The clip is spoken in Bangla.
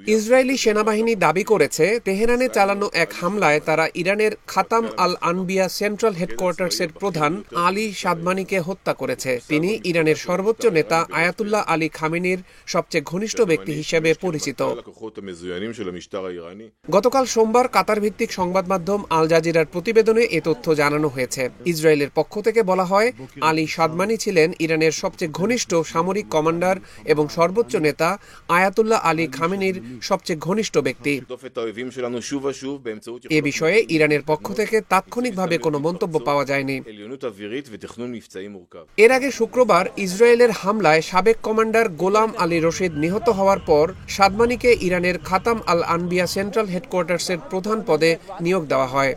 ইসরায়েলি সেনাবাহিনী দাবি করেছে তেহরানে চালানো এক হামলায় তারা ইরানের খাতাম আল আনবিয়া সেন্ট্রাল হেডকোয়ার্টার্সের প্রধান আলী সাদমানিকে হত্যা করেছে। তিনি ইরানের সর্বোচ্চ নেতা আয়াতুল্লাহ আলী খামেনির সবচেয়ে ঘনিষ্ঠ ব্যক্তি হিসেবে পরিচিত। গতকাল সোমবার কাতার ভিত্তিক সংবাদ মাধ্যম আল জাজিরার প্রতিবেদনে এ তথ্য জানানো হয়েছে। ইসরায়েলের পক্ষ থেকে বলা হয়, আলী সাদমানি ছিলেন ইরানের সবচেয়ে ঘনিষ্ঠ সামরিক কমান্ডার এবং সর্বোচ্চ নেতা আয়াতুল্লাহ আলী খামেনির সবচেয়ে ঘনিষ্ঠ ব্যক্তি। এ বিষয়ে ইরানের পক্ষ থেকে তাৎক্ষণিকভাবে কোনো মন্তব্য পাওয়া যায়নি। এর আগে শুক্রবার ইসরায়েলের হামলায় সাবেক কমান্ডার গোলাম আলী রশিদ নিহত হওয়ার পর সাদমানিকে ইরানের খাতাম আল আনবিয়া সেন্ট্রাল হেডকোয়ার্টার্সের প্রধান পদে নিয়োগ দেওয়া হয়।